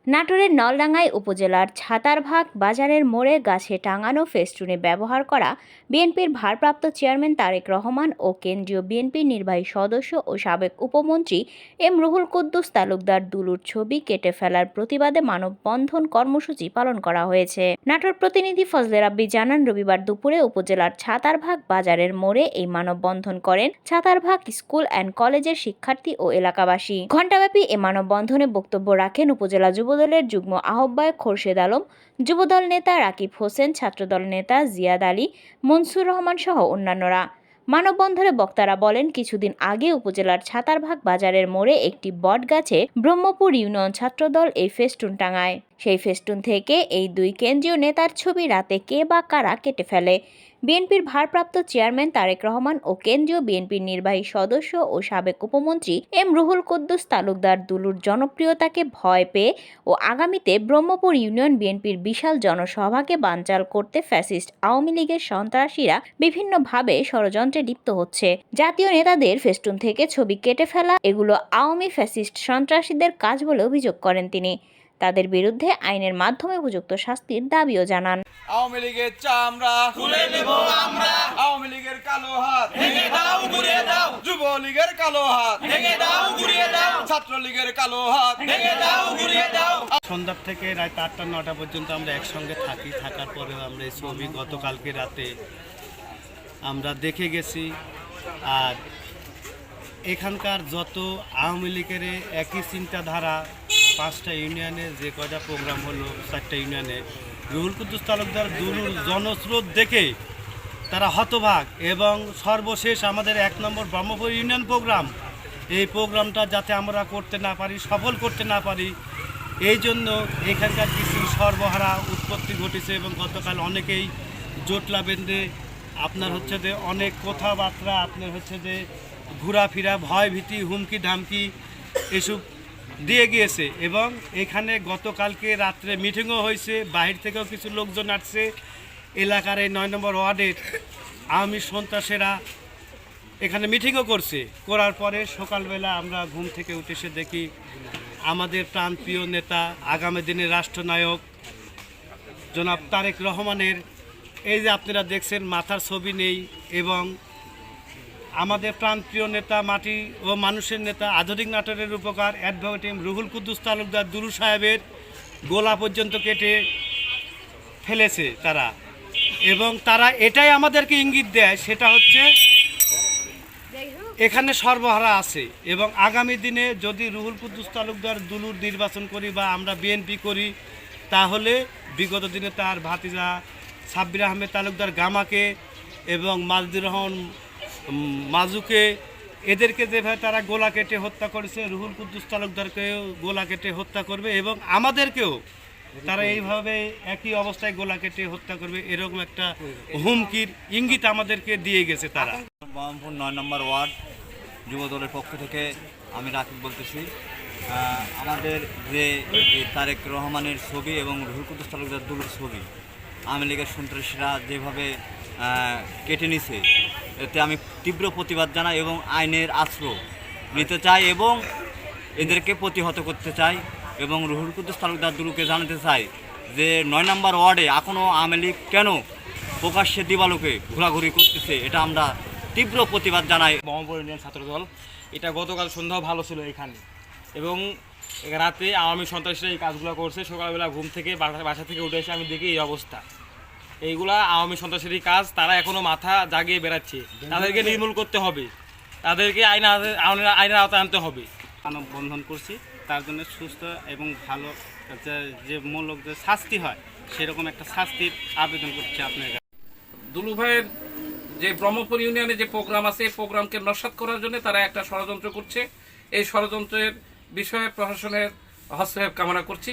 নাটোরের নলডাঙ্গায় উপজেলার ছাতারভাগ বাজারের মোড়ে গাছে টাঙানো ফেস্টুনে ব্যবহার করা বিএনপির ভারপ্রাপ্ত চেয়ারম্যান তারেক রহমান ও কেন্দ্রীয় বিএনপির নির্বাহী সদস্য ও সাবেক উপমন্ত্রী এম রুহুল কুদ্দুস তালুকদার দুলুর ছবি কেটে ফেলার প্রতিবাদে মানববন্ধন কর্মসূচি পালন করা হয়েছে। নাটোর প্রতিনিধি ফজলে রাব্বি জানান, রবিবার দুপুরে উপজেলার ছাতারভাগ বাজারের মোড়ে এই মানববন্ধন করেন ছাতারভাগ স্কুল অ্যান্ড কলেজের শিক্ষার্থী ও এলাকাবাসী। ঘণ্টাব্যাপী এ মানববন্ধনে বক্তব্য রাখেন উপজেলা যুবদলের যুগ্ম আহ্বায়ক খোরশেদ আলম, যুবদল নেতা রাকিব হোসেন, ছাত্রদল নেতা জিয়াদ আলী, মনসুর রহমান সহ অন্যান্যরা। মানববন্ধনে বক্তারা বলেন, কিছুদিন আগে উপজেলার ছাতারভাগ বাজারের মোড়ে একটি বটগাছে ব্রহ্মপুর ইউনিয়ন ছাত্রদল এই ফেস্টুন টাঙায়। সেই ফেস্টুন থেকে এই দুই কেন্দ্রীয় নেতার ছবি রাতে কে বা কারা কেটে ফেলে। বিএনপির ভারপ্রাপ্ত চেয়ারম্যান তারেক রহমান ও কেন্দ্রীয় বিএনপির নির্বাহী সদস্য ও সাবেক উপমন্ত্রী এম রুহুল কুদ্দুস তালুকদার দুলুর জনপ্রিয়তাকে ভয় পেয়ে ও আগামীতে ব্রহ্মপুর ইউনিয়ন বিএনপির বিশাল জনসভাকে বানচাল করতে ফ্যাসিস্ট আওয়ামী লীগের সন্ত্রাসীরা বিভিন্নভাবে ষড়যন্ত্রে লিপ্ত হচ্ছে। জাতীয় নেতাদের ফেস্টুন থেকে ছবি কেটে ফেলা এগুলো আওয়ামী ফ্যাসিস্ট সন্ত্রাসীদের কাজ বলে অভিযোগ করেন তিনি। তাদের বিরুদ্ধে আইনের মাধ্যমে উপযুক্ত শাস্তির দাবিও জানান। আওয়ামী লীগের চামড়া খুলে নেব আমরা, আওয়ামী লীগের কালো হাত ভেঙে দাও ঘুরিয়ে দাও, যুবলীগের কালো হাত ভেঙে দাও ঘুরিয়ে দাও, ছাত্রলীগের কালো হাত ভেঙে দাও ঘুরিয়ে দাও। সন্ধ্যা থেকে রাত ৮টা-৯টা পর্যন্ত আমরা একসঙ্গে থাকার পরেও আমরা এই ছবি গতকালকে রাতে আমরা দেখে গেছি। আর এখানকার যত আওয়ামী লীগের একই চিন্তাধারা 5টা ইউনিয়নে যে কয়টা প্রোগ্রাম হলো, 4টা ইউনিয়নে রুহুল কুদ্দুস তালুকদার দুলুর জনস্রোত দেখে তারা হতবাক। এবং সর্বশেষ আমাদের 1 নম্বর ব্রহ্মপুর ইউনিয়ন প্রোগ্রাম, এই প্রোগ্রামটা যাতে আমরা করতে না পারি, সফল করতে না পারি, এই জন্য এখানকার কিছু সর্বহারা উৎপত্তি ঘটেছে। এবং গতকাল অনেকেই জোটলা বেঁধে আপনার হচ্ছে যে অনেক কথাবার্তা, আপনার হচ্ছে যে ঘোরাফেরা, ভয় ভীতি, হুমকি ধামকি এসব দিয়ে গিয়েছে। এবং এখানে গতকালকে রাত্রে মিটিংও হয়েছে, বাহির থেকেও কিছু লোকজন আসছে। এলাকার এই 9 নম্বর ওয়ার্ডের আওয়ামী সন্ত্রাসীরা এখানে মিটিংও করছে। করার পরে সকালবেলা আমরা ঘুম থেকে উঠে এসে দেখি আমাদের প্রাণপ্রিয় নেতা, আগামী দিনের রাষ্ট্রনায়ক জনাব তারেক রহমানের এই যে আপনারা দেখছেন মাথার ছবি নেই। এবং আমাদের প্রাণপ্রিয় নেতা, মাটি ও মানুষের নেতা, আধুনিক নাটোরের উপকার অ্যাডভোকেট এম রুহুল কুদ্দুস তালুকদার দুলু সাহেবের গোলা পর্যন্ত কেটে ফেলেছে তারা। এবং তারা এটাই আমাদেরকে ইঙ্গিত দেয়, সেটা হচ্ছে এখানে সর্বহারা আছে। এবং আগামী দিনে যদি রুহুল কুদ্দুস তালুকদার দুলুর নির্বাচন করি বা আমরা বিএনপি করি, তাহলে বিগত দিনে তার ভাতিজা সাব্বির আহমেদ তালুকদার গামাকে এবং মাজদুর রহমান মাজুকে, এদেরকে যেভাবে তারা গোলা কেটে হত্যা করেছে, রুহুল কুদ্দুস তালুকদারকেও গোলা কেটে হত্যা করবে। এবং আমাদেরকেও তারা এইভাবে একই অবস্থায় গোলা কেটে হত্যা করবে, এরকম একটা হুমকির ইঙ্গিত আমাদেরকে দিয়ে গেছে তারা। ব্রহ্মপুর 9 নম্বর ওয়ার্ড যুবদলের পক্ষ থেকে আমি রাকিব বলতেছি। আমাদের যে তারেক রহমানের ছবি এবং রুহুল কুদ্দুস তালুকদার দুলুর ছবি আওয়ামী লীগের সন্ত্রাসীরা যেভাবে কেটে নিছে, এতে আমি তীব্র প্রতিবাদ জানাই এবং আইনের আশ্রয় নিতে চাই এবং এদেরকে প্রতিহত করতে চাই। এবং রুহুল কুদ্দুস তালুকদার দুলুকে জানাতে চাই যে 9 নম্বর ওয়ার্ডে এখনও আওয়ামী লীগ কেন প্রকাশ্যে দিবালোকে ঘোরাঘুরি করতেছে, এটা আমরা তীব্র প্রতিবাদ জানাই। ব্রহ্মপুর ইউনিয়ন ছাত্রদল, এটা গতকাল সন্ধ্যাও ভালো ছিল এখানে। এবং রাতে আওয়ামী সন্ত্রাসীরা এই কাজগুলো করছে। সকালবেলা ঘুম থেকে বাসা থেকে উঠে এসে আমি দেখি এই অবস্থা। এইগুলা আওয়ামী সন্ত্রাসীর কাজ, তারা এখনও মাথা জাগিয়ে বেড়াচ্ছে। তাদেরকে নির্মূল করতে হবে, তাদেরকে আইনের আওতায় আনতে হবে। মানববন্ধন করছি, তার জন্য সুস্থ এবং ভালো যে মূলক যে শাস্তি হয়, সেরকম একটা শাস্তির আবেদন করছি আপনার কাছে। দুলু ভাইয়ের যে ব্রহ্মপুর ইউনিয়নে যে প্রোগ্রাম আছে, এই প্রোগ্রামকে নস্যাৎ করার জন্য তারা একটা ষড়যন্ত্র করছে। এই ষড়যন্ত্রের বিষয়ে প্রশাসনের হস্তক্ষেপ কামনা করছি।